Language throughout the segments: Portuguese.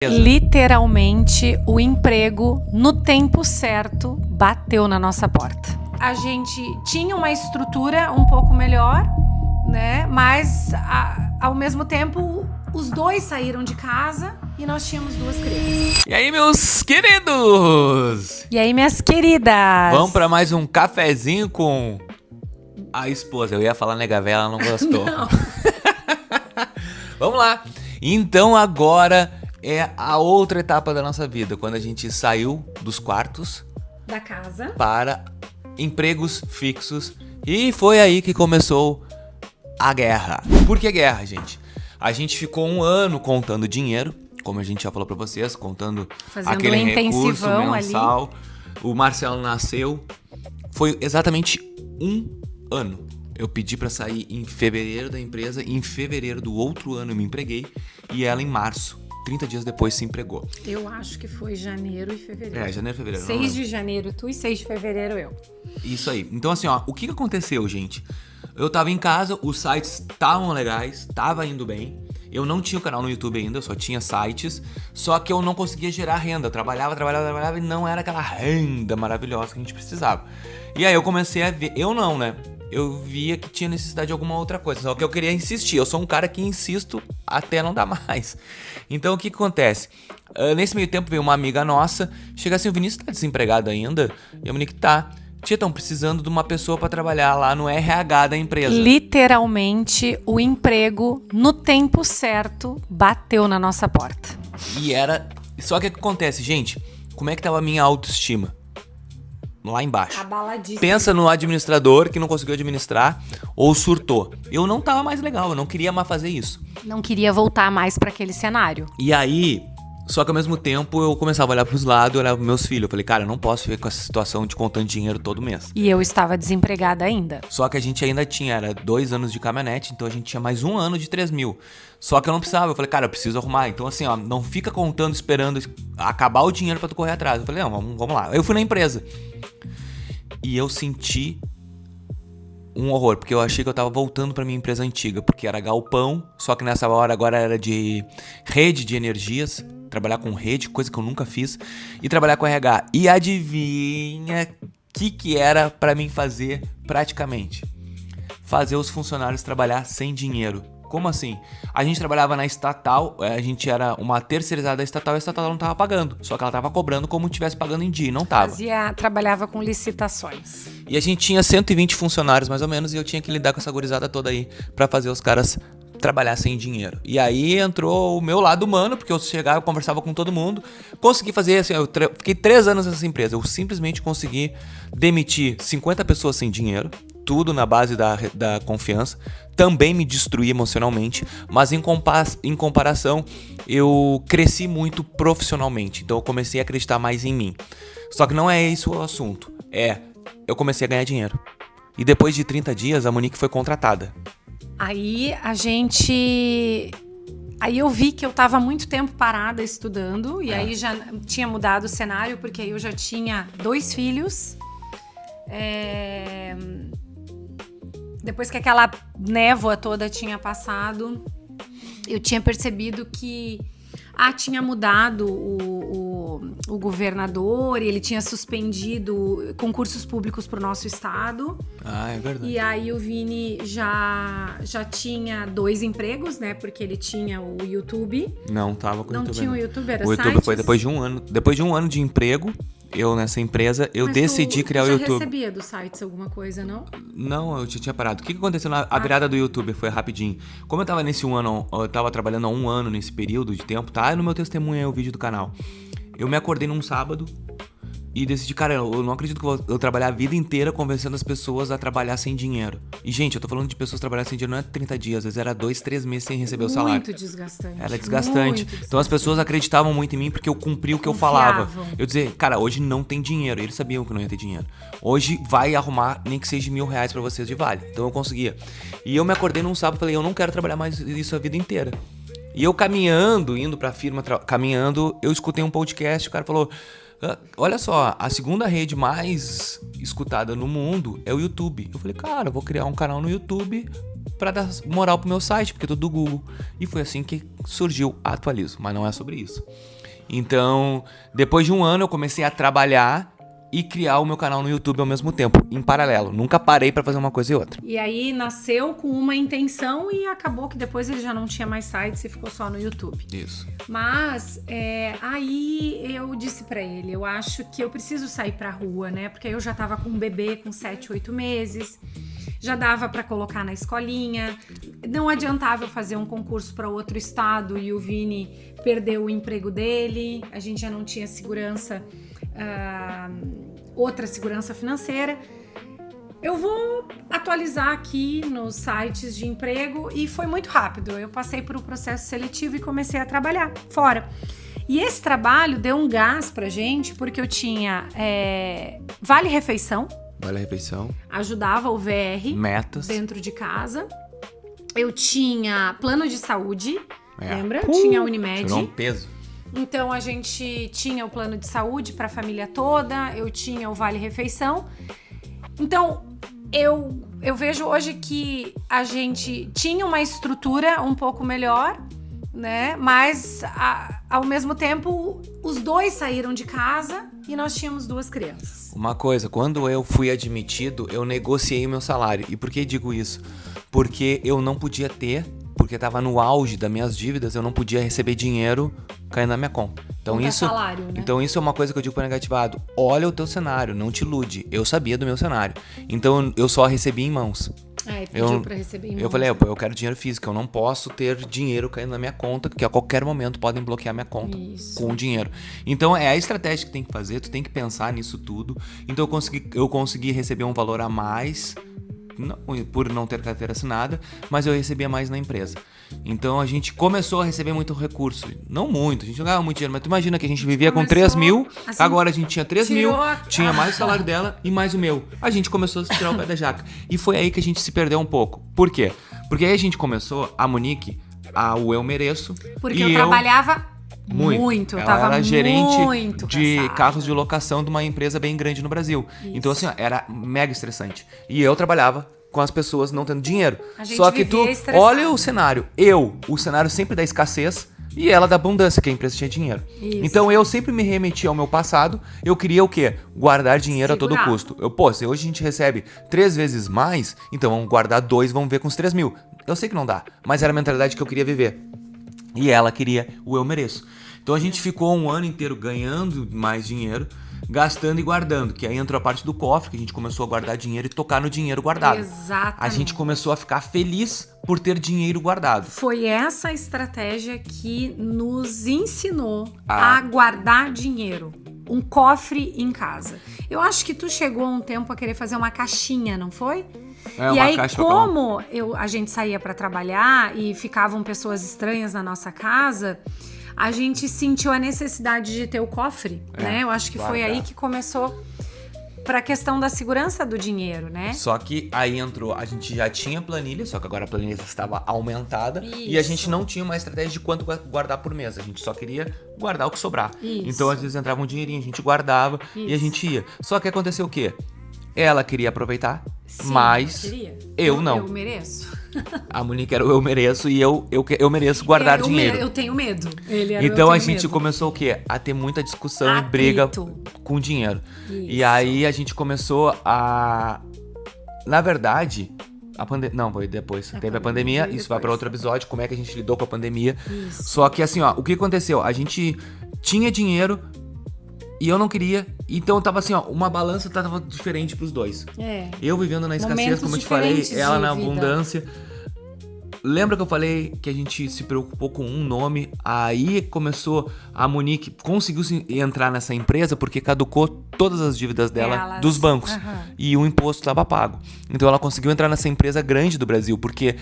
Literalmente, o emprego no tempo certo bateu na nossa porta. A gente tinha uma estrutura um pouco melhor, né? Mas ao mesmo tempo os dois saíram de casa e nós tínhamos 2 crianças. E aí, meus queridos? E aí, minhas queridas? Vamos pra mais um cafezinho com a esposa. Eu ia falar nega véia, ela não gostou. Não. Vamos lá. Então agora é a outra etapa da nossa vida, quando a gente saiu dos quartos Da casa. para empregos fixos. E foi aí que começou a guerra. Por que guerra, gente? A gente ficou 1 ano contando dinheiro, como a gente já falou pra vocês, contando Fazendo aquele um recurso intensivão mensal. ali. O Marcelo nasceu. Foi exatamente 1 ano. Eu pedi pra sair em fevereiro da empresa, e em fevereiro do outro ano eu me empreguei, e ela em março, 30 dias depois, se empregou. Eu acho que foi janeiro e fevereiro. Janeiro e fevereiro. 6 de janeiro tu e 6 de fevereiro eu. Isso aí. Então assim, ó, o que aconteceu, gente? Eu tava em casa, os sites estavam legais, tava indo bem. Eu não tinha o canal no YouTube ainda, eu só tinha sites. Só que eu não conseguia gerar renda. Eu trabalhava e não era aquela renda maravilhosa que a gente precisava. E aí eu comecei a ver, eu não, né? Eu via que tinha necessidade de alguma outra coisa. Só que eu queria insistir. Eu sou um cara que insisto até não dar mais. Então o que acontece? Nesse meio tempo veio uma amiga nossa. Chega assim, o Vinícius tá desempregado ainda? E a Monique tá. Tia, estão precisando de uma pessoa pra trabalhar lá no RH da empresa. Literalmente, o emprego no tempo certo bateu na nossa porta. E era... Só que o que acontece, gente? Como é que tava a minha autoestima? Lá embaixo. Abaladíssimo. Pensa no administrador que não conseguiu administrar ou surtou. Eu não tava mais legal, eu não queria mais fazer isso. Não queria voltar mais pra aquele cenário. E aí, só que ao mesmo tempo eu começava a olhar pros lados, olhar pros meus filhos. Eu falei, cara, eu não posso ficar com essa situação de contando dinheiro todo mês. E eu estava desempregada ainda. Só que a gente ainda tinha, era 2 anos de caminhonete, então a gente tinha mais 1 ano de 3 mil. Só que eu não precisava, eu falei, cara, eu preciso arrumar. Então assim, ó, não fica contando, esperando acabar o dinheiro pra tu correr atrás. Eu falei, não, vamos lá. Eu fui na empresa. E eu senti um horror, porque eu achei que eu tava voltando pra minha empresa antiga, porque era galpão, só que nessa hora agora era de rede de energias, trabalhar com rede, coisa que eu nunca fiz, e trabalhar com RH. E adivinha o que era pra mim fazer praticamente? Fazer os funcionários trabalhar sem dinheiro. Como assim? A gente trabalhava na estatal, a gente era uma terceirizada da estatal, e a estatal não tava pagando. Só que ela tava cobrando como se estivesse pagando em dia, e não tava. Trabalhava com licitações. E a gente tinha 120 funcionários mais ou menos, e eu tinha que lidar com essa gurizada toda aí pra fazer os caras trabalhar sem dinheiro. E aí entrou o meu lado humano, porque eu chegava, eu conversava com todo mundo, consegui fazer assim, eu fiquei 3 anos nessa empresa, eu simplesmente consegui demitir 50 pessoas sem dinheiro, tudo na base da confiança. Também me destruí emocionalmente, mas em comparação, eu cresci muito profissionalmente. Então eu comecei a acreditar mais em mim. Só que não é isso o assunto. Eu comecei a ganhar dinheiro. E depois de 30 dias, a Monique foi contratada. Aí eu vi que eu tava muito tempo parada estudando. E aí já tinha mudado o cenário, porque aí eu já tinha 2 filhos. Depois que aquela névoa toda tinha passado, eu tinha percebido que tinha mudado o governador, e ele tinha suspendido concursos públicos para o nosso estado. É verdade. E aí o Vini já tinha 2 empregos, né? Porque ele tinha o YouTube. Não tava com o YouTube. Não tinha o YouTube, era o YouTube sites? foi depois de 1 ano. Depois de 1 ano de emprego, eu nessa empresa, eu decidi criar o YouTube. Você já recebia dos sites alguma coisa, não? Não, eu já tinha parado. O que aconteceu na virada do YouTube? Foi rapidinho. Como eu tava nesse 1 ano, eu tava trabalhando há 1 ano nesse período de tempo, tá? No meu testemunho aí o vídeo do canal. Eu me acordei num sábado e decidi, cara, eu não acredito que eu vou trabalhar a vida inteira convencendo as pessoas a trabalhar sem dinheiro. E, gente, eu tô falando de pessoas trabalhando sem dinheiro, não é 30 dias, às vezes era 2, 3 meses sem receber o salário. Muito desgastante. Era desgastante. Então as pessoas acreditavam muito em mim porque eu cumpri o que eu falava. Eu dizia, cara, hoje não tem dinheiro. E eles sabiam que não ia ter dinheiro. Hoje vai arrumar nem que seja R$1.000 pra vocês de vale. Então eu conseguia. E eu me acordei num sábado e falei, eu não quero trabalhar mais isso a vida inteira. E eu caminhando, indo pra firma, caminhando, eu escutei um podcast, o cara falou, olha só, a segunda rede mais escutada no mundo é o YouTube. Eu falei, cara, eu vou criar um canal no YouTube pra dar moral pro meu site, porque é tudo do Google. E foi assim que surgiu a Atualizo, mas não é sobre isso. Então, depois de um ano eu comecei a trabalhar e criar o meu canal no YouTube ao mesmo tempo, em paralelo. Nunca parei pra fazer uma coisa e outra. E aí nasceu com uma intenção e acabou que depois ele já não tinha mais sites e ficou só no YouTube. Isso. Mas aí eu disse pra ele, eu acho que eu preciso sair pra rua, né? Porque eu já tava com um bebê com 7, 8 meses, já dava pra colocar na escolinha, não adiantava eu fazer um concurso pra outro estado e o Vini perdeu o emprego dele, a gente já não tinha segurança, outra segurança financeira. Eu vou atualizar aqui nos sites de emprego e foi muito rápido. Eu passei por um processo seletivo e comecei a trabalhar fora. E esse trabalho deu um gás pra gente, porque eu tinha Vale Refeição. Vale a refeição. Ajudava o VR. Metas. Dentro de casa. Eu tinha plano de saúde, lembra? Tinha a Unimed. Tirou um peso. Então a gente tinha o plano de saúde para a família toda, eu tinha o Vale Refeição. Então eu vejo hoje que a gente tinha uma estrutura um pouco melhor, né? Mas ao mesmo tempo os dois saíram de casa e nós tínhamos 2 crianças. Uma coisa, quando eu fui admitido, eu negociei o meu salário. E por que digo isso? Porque eu não podia ter, porque estava no auge das minhas dívidas, eu não podia receber dinheiro caindo na minha conta. Então isso, salário, né? Então isso é uma coisa que eu digo para negativado. Olha o teu cenário, não te ilude. Eu sabia do meu cenário. Então eu só recebi em mãos. Pediu pra receber em mãos. Eu falei, eu quero dinheiro físico, eu não posso ter dinheiro caindo na minha conta, porque a qualquer momento podem bloquear minha conta com o dinheiro. Então é a estratégia que tem que fazer, tu tem que pensar nisso tudo. Então eu consegui receber um valor a mais, por não ter carteira assinada, mas eu recebia mais na empresa. Então a gente começou a receber muito recurso. Não muito, a gente não ganhava muito dinheiro, mas tu imagina que a gente vivia com 3 mil, assim, agora a gente tinha 3 mil, tinha mais o salário dela e mais o meu. A gente começou a se tirar o pé da jaca. E foi aí que a gente se perdeu um pouco. Por quê? Porque aí a gente começou, a Monique, o Eu Mereço. Porque eu trabalhava muito. Eu tava era gerente muito de cansada. carros de locação de uma empresa bem grande no Brasil. Isso. Então, assim, ó, era mega estressante. E eu trabalhava com as pessoas não tendo dinheiro. Só que tu olha o cenário. O cenário sempre da escassez e ela da abundância, que a empresa tinha dinheiro. Isso. Então eu sempre me remetia ao meu passado. Eu queria o quê? Guardar dinheiro a todo custo. Se hoje a gente recebe 3 vezes mais, então vamos guardar 2, vamos ver com os 3 mil. Eu sei que não dá, mas era a mentalidade que eu queria viver. E ela queria o Eu Mereço. Então a gente ficou um ano inteiro ganhando mais dinheiro, gastando e guardando, que aí entrou a parte do cofre, que a gente começou a guardar dinheiro e tocar no dinheiro guardado. Exatamente. A gente começou a ficar feliz por ter dinheiro guardado. Foi essa estratégia que nos ensinou a guardar dinheiro. Um cofre em casa. Eu acho que tu chegou um tempo a querer fazer uma caixinha, não foi? E aí, como a gente saía para trabalhar e ficavam pessoas estranhas na nossa casa, a gente sentiu a necessidade de ter o cofre, né? Eu acho que foi aí que começou para a questão da segurança do dinheiro, né? Só que aí entrou, a gente já tinha planilha, só que agora a planilha estava aumentada. Isso. E a gente não tinha uma estratégia de quanto guardar por mês, a gente só queria guardar o que sobrar. Isso. Então às vezes entrava um dinheirinho, a gente guardava e a gente ia. Só que aconteceu o quê? Ela queria aproveitar, mas eu não. Eu mereço. A Monique era o Eu Mereço e eu mereço guardar dinheiro. Eu tenho medo. Então a gente começou o quê? A ter muita discussão e briga com dinheiro. Isso. E aí a gente começou a... Na verdade... Não, foi depois. Teve a pandemia, isso vai para outro episódio, como é que a gente lidou com a pandemia. Isso. Só que assim, ó, o que aconteceu? A gente tinha dinheiro e eu não queria, então tava assim, ó, uma balança tava diferente pros dois. Eu vivendo na escassez, como eu te falei, ela na abundância. Lembra que eu falei que a gente se preocupou com um nome? Aí começou, a Monique conseguiu entrar nessa empresa porque caducou todas as dívidas dela dos bancos. E o imposto estava pago. Então ela conseguiu entrar nessa empresa grande do Brasil, porque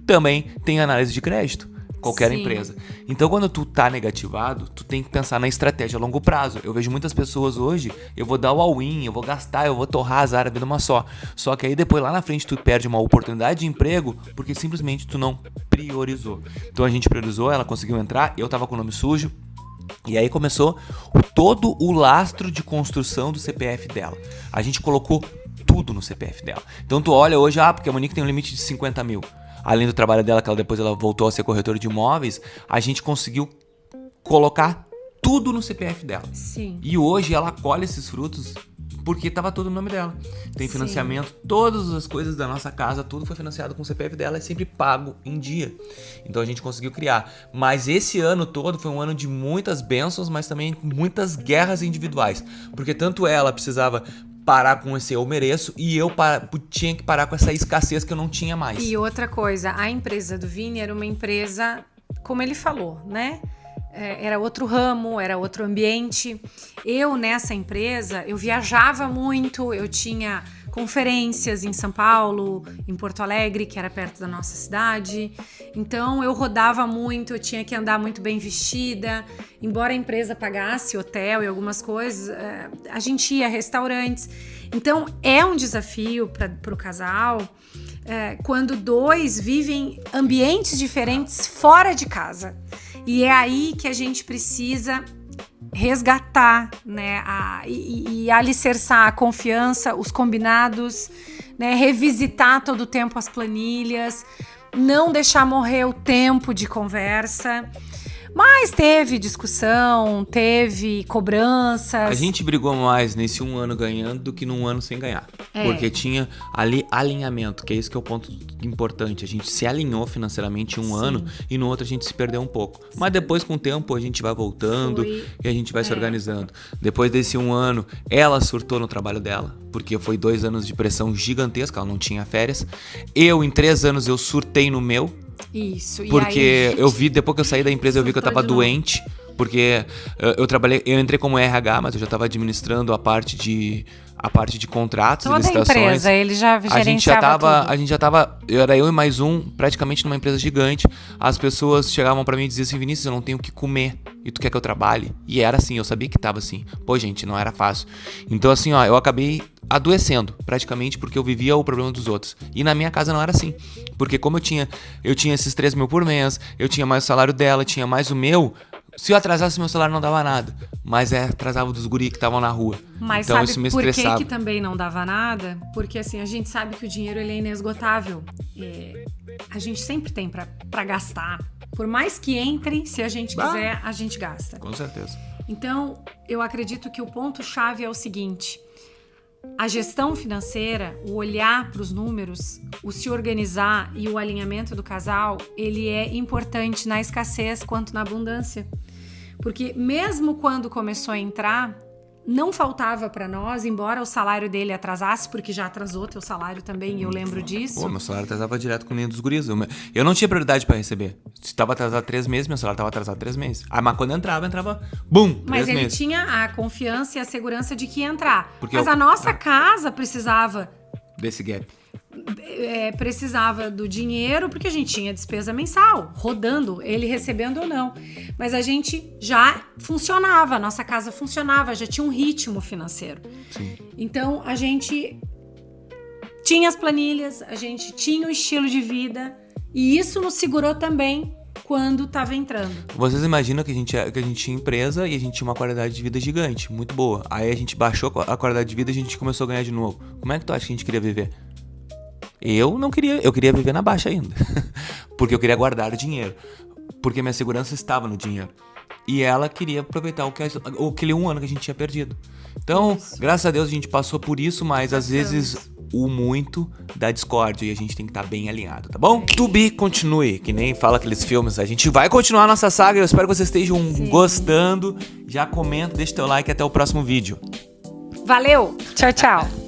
também tem análise de crédito. Qualquer empresa. Então, quando tu tá negativado, tu tem que pensar na estratégia a longo prazo. Eu vejo muitas pessoas hoje, eu vou dar o all-in, eu vou gastar, eu vou torrar as áreas numa só. Só que aí depois lá na frente tu perde uma oportunidade de emprego porque simplesmente tu não priorizou. Então a gente priorizou, ela conseguiu entrar, eu tava com o nome sujo. E aí começou todo o lastro de construção do CPF dela. A gente colocou tudo no CPF dela. Então tu olha hoje, porque a Monique tem um limite de 50 mil. além do trabalho dela, que depois ela voltou a ser corretora de imóveis, a gente conseguiu colocar tudo no CPF dela. Sim. E hoje ela colhe esses frutos porque tava tudo no nome dela. Tem financiamento, todas as coisas da nossa casa, tudo foi financiado com o CPF dela e sempre pago em dia. Então a gente conseguiu criar. Mas esse ano todo foi um ano de muitas bênçãos, mas também muitas guerras individuais. Porque tanto ela precisava parar com esse eu mereço e eu tinha que parar com essa escassez que eu não tinha mais. E outra coisa, a empresa do Vini era uma empresa, como ele falou, né? Era outro ramo, era outro ambiente. Eu, nessa empresa, eu viajava muito, eu tinha conferências em São Paulo, em Porto Alegre, que era perto da nossa cidade. Então, eu rodava muito, eu tinha que andar muito bem vestida. Embora a empresa pagasse hotel e algumas coisas, a gente ia a restaurantes. Então, é um desafio para o casal quando dois vivem ambientes diferentes fora de casa. E é aí que a gente precisa resgatar, né, e alicerçar a confiança, os combinados, né, revisitar todo o tempo as planilhas, não deixar morrer o tempo de conversa. Mas teve discussão, teve cobranças. A gente brigou mais nesse um ano ganhando do que num ano sem ganhar. Porque tinha ali alinhamento, que é esse que é o ponto importante. A gente se alinhou financeiramente um ano e no outro a gente se perdeu um pouco. Mas depois, com o tempo, a gente vai voltando e a gente vai se organizando. Depois desse um ano, ela surtou no trabalho dela, porque foi 2 anos de pressão gigantesca, ela não tinha férias. Em 3 anos, eu surtei no meu. Isso. Porque eu vi, depois que eu saí da empresa, eu vi que eu tava doente. Porque eu entrei como RH, mas eu já tava administrando a parte de contratos e licitações. Toda a empresa, ele já gerenciava tudo. A gente já tava, era eu e mais um, praticamente numa empresa gigante. As pessoas chegavam pra mim e diziam assim: Vinícius, eu não tenho o que comer, e tu quer que eu trabalhe? E era assim, eu sabia que tava assim. Pô, gente, não era fácil. Então assim, eu acabei adoecendo, praticamente, porque eu vivia o problema dos outros. E na minha casa não era assim. Porque como eu tinha esses 3 mil por mês, eu tinha mais o salário dela, tinha mais o meu. Se eu atrasasse meu salário não dava nada, mas atrasava dos guri que estavam na rua. Mas então sabe isso me por estressava. que também não dava nada? Porque assim, a gente sabe que o dinheiro ele é inesgotável. A gente sempre tem pra gastar. Por mais que entre, se a gente quiser, a gente gasta. Com certeza. Então, eu acredito que o ponto-chave é o seguinte: a gestão financeira, o olhar para os números, o se organizar e o alinhamento do casal, ele é importante na escassez quanto na abundância. Porque mesmo quando começou a entrar, não faltava para nós, embora o salário dele atrasasse, porque já atrasou teu salário também, e eu lembro disso. Pô, meu salário atrasava direto com o linha dos guris. Eu não tinha prioridade para receber. Se tava atrasado 3 meses, meu salário tava atrasado 3 meses. Mas quando entrava, bum, 3 Mas ele meses. tinha a confiança e a segurança de que ia entrar. Porque Mas a nossa casa precisava desse gap. Precisava do dinheiro, porque a gente tinha despesa mensal, rodando, ele recebendo ou não. Mas a gente já funcionava, a nossa casa funcionava, já tinha um ritmo financeiro. Sim. Então, a gente tinha as planilhas, a gente tinha o estilo de vida, e isso nos segurou também quando estava entrando. Vocês imaginam que a gente tinha empresa e a gente tinha uma qualidade de vida gigante, muito boa. Aí a gente baixou a qualidade de vida e a gente começou a ganhar de novo. Como é que tu acha que a gente queria viver? Eu não queria, eu queria viver na baixa ainda. Porque eu queria guardar o dinheiro. Porque minha segurança estava no dinheiro. E ela queria aproveitar aquele um ano que a gente tinha perdido. Então, graças a Deus a gente passou por isso, mas às vezes o muito da discórdia e a gente tem que estar bem alinhado, tá bom? To be continue, que nem fala aqueles filmes. A gente vai continuar a nossa saga, eu espero que vocês estejam gostando. Já comenta, deixa teu like e até o próximo vídeo. Valeu! Tchau, tchau!